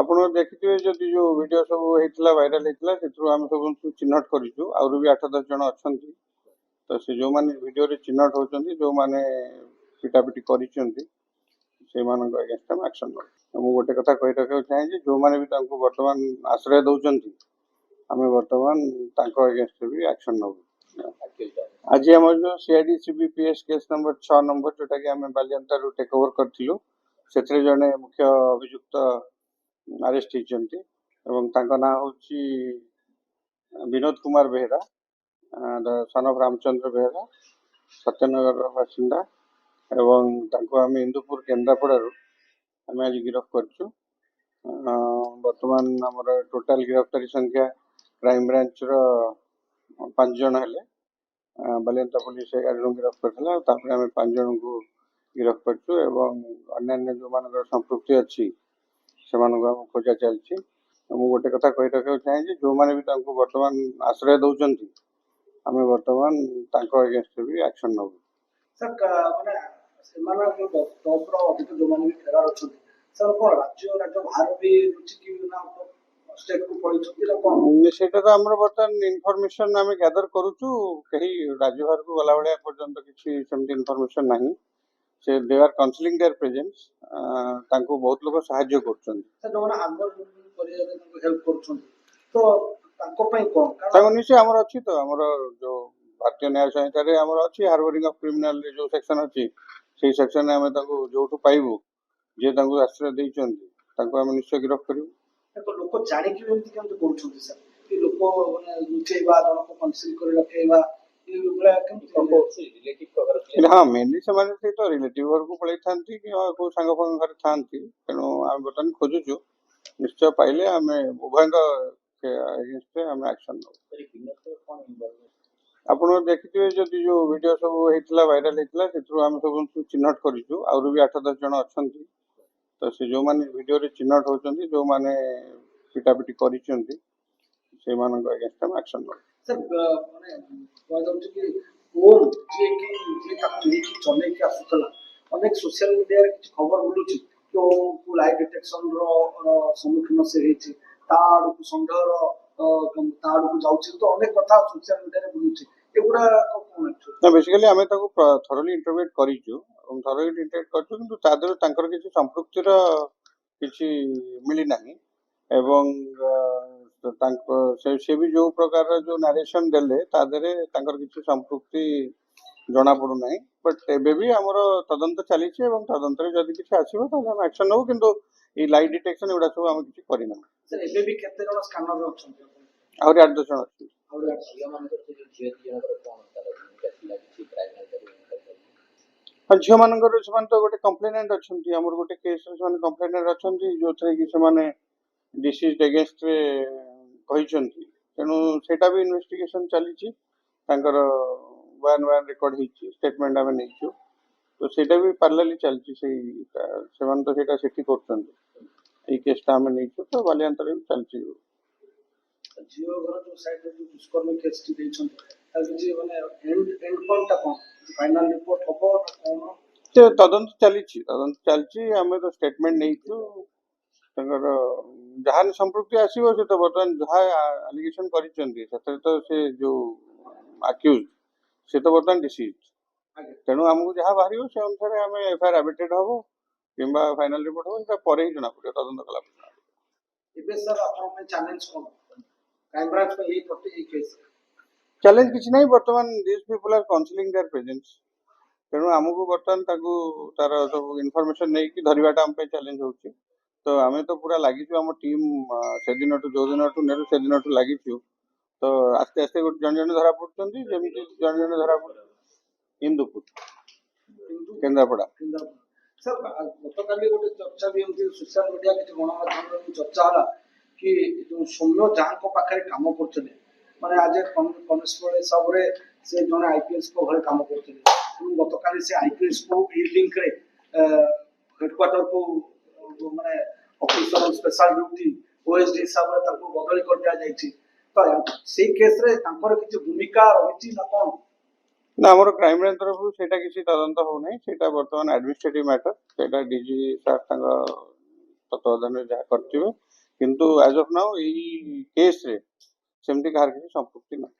ଆପଣ ଦେଖିଥିବେ ଯଦି ଯୋଉ ଭିଡିଓ ସବୁ ହେଇଥିଲା ଭାଇରାଲ ହେଇଥିଲା ସେଥିରୁ ଆମେ ସବୁ ଚିହ୍ନଟ କରିଛୁ ଆହୁରି ବି 8-10 ଜଣ ଅଛନ୍ତି ତ ସେ ଯୋଉମାନେ ଭିଡିଓରେ ଚିହ୍ନଟ ହଉଛନ୍ତି ଯୋଉମାନେ ପିଟାପିଟି କରିଛନ୍ତି ସେମାନଙ୍କ ଏଗେନ୍ଷ୍ଟ ଆମେ ଆକ୍ସନ ନେବୁ। ମୁଁ ଗୋଟେ କଥା କହି ରଖିବାକୁ ଚାହେଁ ଯେ ଯୋଉମାନେ ବି ତାଙ୍କୁ ବର୍ତ୍ତମାନ ଆଶ୍ରୟ ଦଉଛନ୍ତି ଆମେ ବର୍ତ୍ତମାନ ତାଙ୍କ ଏଗେନ୍ଷ୍ଟରେ ବି ଆକ୍ସନ ନେବୁ। ଆଜି ଆମର ଯୋଉ ସିଆଇଡି ସିବିପିଏସ୍ କେସ୍ ନମ୍ବର 6 ନମ୍ବର ଯୋଉଟାକି ଆମେ ବାଲିଅନ୍ତାରୁ ଟେକ୍ ଓଭର କରିଥିଲୁ ସେଥିରେ ଜଣେ ମୁଖ୍ୟ ଅଭିଯୁକ୍ତ ଆରେଷ୍ଟ ହେଇଛନ୍ତି ଏବଂ ତାଙ୍କ ନାଁ ହେଉଛି ବିନୋଦ କୁମାର ବେହେରା, ସନ୍ ଅଫ୍ ରାମଚନ୍ଦ୍ର ବେହେରା, ସତ୍ୟନଗରର ବାସିନ୍ଦା ଏବଂ ତାଙ୍କୁ ଆମେ ଇନ୍ଦୁପୁର କେନ୍ଦ୍ରାପଡ଼ାରୁ ଆମେ ଆଜି ଗିରଫ କରିଛୁ। ବର୍ତ୍ତମାନ ଆମର ଟୋଟାଲ ଗିରଫଦାରୀ ସଂଖ୍ୟା କ୍ରାଇମବ୍ରାଞ୍ଚର 5 ଜଣ ହେଲେ, ବାଲିଅନ୍ତା ପୁଲିସ 11 ଜଣଙ୍କୁ ଗିରଫ କରିଥିଲା ତାପରେ ଆମେ 5 ଜଣଙ୍କୁ ଗିରଫ କରିଛୁ ଏବଂ ଅନ୍ୟାନ୍ୟ ଯୋଉମାନଙ୍କର ସମ୍ପୃକ୍ତି ଅଛି ସେମାନଙ୍କୁ ଆମେ ଖୋଜା ଚାଲିଛି। ମୁଁ ଗୋଟେ କଥା କହି ରଖିବାକୁ ଚାହେଁ ଯେ ଯୋଉମାନେ ବି ତାଙ୍କୁ ବର୍ତ୍ତମାନ ଆଶ୍ରୟ ଦଉଛନ୍ତି ଆମେ ବର୍ତ୍ତମାନ ତାଙ୍କ ଏଗେନ୍ଷ୍ଟରେ ବି ଆକ୍ସନ ନେବୁ। ମାନେ ସେମାନେ ଟପ୍ର ଅଧିକ ଯୋଉମାନେ ବି ଫେରାର ଅଛନ୍ତି ସେମାନେ କ'ଣ ରାଜ୍ୟ ବାହାର ବି କି ନା ଷ୍ଟେଟକୁ ପଳେଇଛନ୍ତି ନା କ'ଣ? ସେଇଟା ତ ଆମର ବର୍ତ୍ତମାନ ଇନଫର୍ମେସନ ଆମେ ଗ୍ୟାଦର କରୁଛୁ। କେହି ରାଜ୍ୟ ବାହାରକୁ ଗଲା ଭଳିଆ ପର୍ଯ୍ୟନ୍ତ କିଛି ସେମିତି ଇନଫର୍ମେସନ ନାହିଁ। ସେ ଦେ ଆର୍ କାଉନସିଲିଂ ଦେୟାର ପ୍ରେଜେନ୍ସ। ତାଙ୍କୁ ବହୁତ ଲୋକ ସାହାଯ୍ୟ କରୁଛନ୍ତି। ଯୋଉମାନେ ଆଗରୁ କରିବାରେ ତାଙ୍କୁ ହେଲ୍ପ କରୁଛନ୍ତି ତ ତାଙ୍କ ପାଇଁ କ'ଣ? ତାଙ୍କ ନିଶ୍ଚୟ ଆମର ଅଛି ତ ଆମର ଯୋଉ ଭାରତୀୟ ନ୍ୟାୟ ସଂହିତାରେ ଆମର ଅଛି ହାର୍ବରିଂ ଅଫ କ୍ରିମିନାଲରେ ଯୋଉ ସେକ୍ସନ ଅଛି ସେଇ ସେକ୍ସନରେ ଆମେ ତାଙ୍କୁ ଯୋଉଠୁ ପାଇବୁ ଯିଏ ତାଙ୍କୁ ଆଶ୍ରୟ ଦେଇଛନ୍ତି ତାଙ୍କୁ ଆମେ ନିଶ୍ଚୟ ଗିରଫ କରିବୁ। ଲୋକ ଜାଣିକି ଏମିତି କେମିତି କରୁଛନ୍ତି ସାର୍ କି ଲୋକ ମାନେ ଲୁଚେଇବା ଜଣକୁ କନସିଲ୍ କରି ରଖେଇବା ହଁ ମେନଲି ସେମାନେ ସେଇ ତ ରିଲେଟିଭ ଘରକୁ ପଳେଇଥାନ୍ତି କି କୋଉ ସାଙ୍ଗ ଫାଙ୍ଗ ଘରେ ଥାନ୍ତି। ତେଣୁ ଆମେ ବର୍ତ୍ତମାନ ଖୋଜୁଛୁ ନିଶ୍ଚୟ ପାଇଲେ ଆମେ ଉଭୟଙ୍କ ଏଗେନ୍ଷ୍ଟରେ ଆମେ ଆକ୍ସନ ନେବୁ। ଆପଣ ଦେଖିଥିବେ ଯଦି ଯୋଉ ଭିଡିଓ ସବୁ ହେଇଥିଲା ଭାଇରାଲ ହେଇଥିଲା ସେଥିରୁ ଆମେ ସବୁ ଚିହ୍ନଟ କରିଛୁ ଆହୁରି ବି 8-10 ଜଣ ଅଛନ୍ତି ତ ସେ ଯୋଉମାନେ ଭିଡିଓରେ ଚିହ୍ନଟ ହଉଛନ୍ତି ଯୋଉମାନେ ପିଟାପିଟି କରିଛନ୍ତି ସେମାନଙ୍କ ଏଗେନ୍ଷ୍ଟ ଆମେ ଆକ୍ସନ ନେବୁ। ସାର୍ ମାନେ କୁହାଯାଉଛି କି ଓମ୍ ଯିଏ ତାକୁ ନେଇକି ଚଲେଇକି ଆସୁଥିଲା ଅନେକ ସୋସିଆଲ ମିଡିଆରେ କିଛି ଖବର ମିଳୁଛି କି ଓମ୍କୁ ଲାଇଭ୍ ଡିଟେକ୍ସନର ସମ୍ମୁଖୀନ ସେ ହେଇଛି ତା ଆଡ଼କୁ ସନ୍ଦେହର ତା ଆଡ଼କୁ ଯାଉଛି ତ ଅନେକ କଥା ସୋସିଆଲ ମିଡିଆରେ ମିଳୁଛି ଏଗୁଡ଼ା କ'ଣ? ବେସିକାଲି ଆମେ ତାକୁ ଥରୋଲି ଇଣ୍ଟରଭେଟ୍ କରିଛୁ ଏବଂ ଥରୋଲି ଇଣ୍ଟରଭେଟ୍ କରିଛୁ କିନ୍ତୁ ତା ଦେହରେ ତାଙ୍କର କିଛି ସମ୍ପୃକ୍ତିର କିଛି ମିଳିନାହିଁ ଏବଂ ତାଙ୍କ ସେ ବି ଯୋଉ ପ୍ରକାର ଯୋଉ ନାରେସନ ଦେଲେ ତା ଦେହରେ ତାଙ୍କର କିଛି ସମ୍ପୃକ୍ତି ଜଣା ପଡୁନାହିଁ। ବଟ୍ ଏବେ ବି ଆମର ତଦନ୍ତ ଚାଲିଛି ଏବଂ ତଦନ୍ତରେ ଯଦି କିଛି ଆସିବ ତାହେଲେ ଆମେ ଆକ୍ସନ ନେବୁ କିନ୍ତୁ ଏଇ ଲାଇଟ୍ ଡିଟେକ୍ସନ ଏଗୁଡ଼ା ସବୁ ଆମେ କିଛି କରିନାହୁଁ। ଏବେ ବି କେତେ ଜଣ ସ୍କାନର ଅଛନ୍ତି? ଆହୁରି 8-10 ଜଣ ଅଛନ୍ତି। ଝିଅ ମାନଙ୍କର ସେମାନେ ତ ଗୋଟେ କମ୍ପ୍ଲେନେଣ୍ଟ ଅଛନ୍ତି ଆମର ଗୋଟେ କେସରେ ସେମାନେ କମ୍ପ୍ଲେନେଣ୍ଟ ଅଛନ୍ତି ଯୋଉଥିରେ କି ସେମାନେ ଡିସିଜ୍ ଏଗେନ୍ଷ୍ଟରେ କହିଛନ୍ତି ତେଣୁ ସେଇଟା ବି ଇନଭେଷ୍ଟିଗେସନ ଚାଲିଛି ତାଙ୍କର ୱାନ୍ ରେକର୍ଡ ହେଇଛି ଷ୍ଟେଟମେଣ୍ଟ ଆମେ ନେଇଛୁ ତ ସେଇଟା ବି ପାର୍ଲାଲି ଚାଲିଛି ସେଇ ସେମାନେ ତ ସେଇଟା ସେଠି କରୁଛନ୍ତି ଏଇ କେସଟା ଆମେ ନେଇଛୁ ତ ବାଲିଅନ୍ତାରେ ବି ଚାଲିଛି। ଝିଅ ଘର ଯୋଉ ସାଇଡରେ ଯୋଉ ଦୁଷ୍କର୍ମ କେସଟି ଦେଇଛନ୍ତି ତାର କିଛି ମାନେ ଏଣ୍ଡ କଣଟା କ'ଣ ଫାଇନାଲ ରିପୋର୍ଟ ହବ ନା କ'ଣ? ତଦନ୍ତ ଚାଲିଛି ଆମେ ତ ଷ୍ଟେଟମେଣ୍ଟ ନେଇଛୁ ତାଙ୍କର ଯାହା ସମ୍ପୃକ୍ତି ଆସିବ ସେ ତ ବର୍ତ୍ତମାନ ଯାହା ଆଲିଗେସନ କରିଛନ୍ତି ସେଥିରେ ତ ସେ ଯୋଉ ଆକ୍ୟୁଜ ସେ ତ ବର୍ତ୍ତମାନ ଡିସିଜ୍ ତେଣୁ ଆମକୁ ଯାହା ବାହାରିବ ସେ ଅନୁସାରେ ଆମେ ଏଫଆଇଆର ଆବେଟେଡ ହବ କିମ୍ବା ଫାଇନାଲ ରିପୋର୍ଟ ହବ ସେଟା ପରେ ହିଁ ଜଣା ପଡିବ ତଦନ୍ତ କଲା ପରେ। ଏବେ ସାର୍ ଆପଣଙ୍କ ପାଇଁ ଚ୍ୟାଲେଞ୍ଜ କ'ଣ କ୍ରାଇମବ୍ରାଞ୍ଚ ପାଇଁ ଏଇ କେସ୍? ଚ୍ୟାଲେଞ୍ଜ କିଛି ନାହିଁ ବର୍ତ୍ତମାନ this people are counselling their presence ତେଣୁ ଆମକୁ ବର୍ତ୍ତମାନ ତାକୁ ତାର ସବୁ ଇନଫର୍ମେସନ ନେଇକି ଧରିବାଟା ଆମ ପାଇଁ ଚ୍ୟାଲେଞ୍ଜ ହଉଛି ତ ଆମେ ତ ପୁରା ଲାଗିଛୁ ଆମ ଟିମ୍ ସେଦିନଠୁ ଯୋଉ ଦିନଠୁ ନେଲୁ ସେଦିନଠୁ ଲାଗିଛୁ ତ ଆସ୍ତେ ଆସ୍ତେ ଗୋଟେ ଜଣେ ଧରା ପଡୁଛନ୍ତି ଯେମିତି ଜଣେ ଧରା ପଡୁଛନ୍ତି ଇନ୍ଦୁପୁର କେନ୍ଦ୍ରାପଡ଼ା। ସାର୍ ଗତକାଲି ଗୋଟେ ଚର୍ଚ୍ଚା ବି ଏମିତି ସୋସିଆଲ ମିଡିଆ କିଛି ଗଣମାଧ୍ୟମରେ ଚର୍ଚ୍ଚା ହେଲା କି ଯୋଉ ସୌମ୍ୟ ଯାହାଙ୍କ ପାଖରେ କାମ କରୁଥିଲେ ମାନେ ଆଜ ଏ କନେଷ୍ଟବଳ ହିସାବରେ ସେ ଜଣେ ଆଇପିଏସ୍ଙ୍କ ଘରେ କାମ କରୁଥିଲେ ଏବଂ ଗତକାଲି ସେ ଆଇପିଏସ୍କୁ ଏଇ ଲିଙ୍କରେ ହେଡକ୍ୱାର୍ଟରକୁ ମାନେ ଅଫିସର ସ୍ପେଶାଲ ଡ୍ୟୁଟି ଓଏସଡି ହିସାବରେ ତାଙ୍କୁ ବଦଳି କରିଦିଆଯାଇଛି ତ ସେଇ କେସରେ ତାଙ୍କର କିଛି ଭୂମିକା ରହିଛି ନା କ'ଣ? ନା ଆମର କ୍ରାଇମବ୍ରାଞ୍ଚ ତରଫରୁ ସେଇଟା କିଛି ତଦନ୍ତ ହଉନାହିଁ ସେଇଟା ବର୍ତ୍ତମାନ ଆଡମିନିଷ୍ଟ୍ରେଟିଭ ମ୍ୟାଟର ସେଇଟା ଡିଜି ସାର୍ ତାଙ୍କ ତତ୍ତ୍ୱାବଧାନରେ ଯାହା କରିଥିବେ। କିନ୍ତୁ ଆଜ୍ ଅଫ୍ ନାଉ ଏଇ କେସ୍‌ରେ ସେମିତି କାହାର କିଛି ସମ୍ପୃକ୍ତି ନାହିଁ।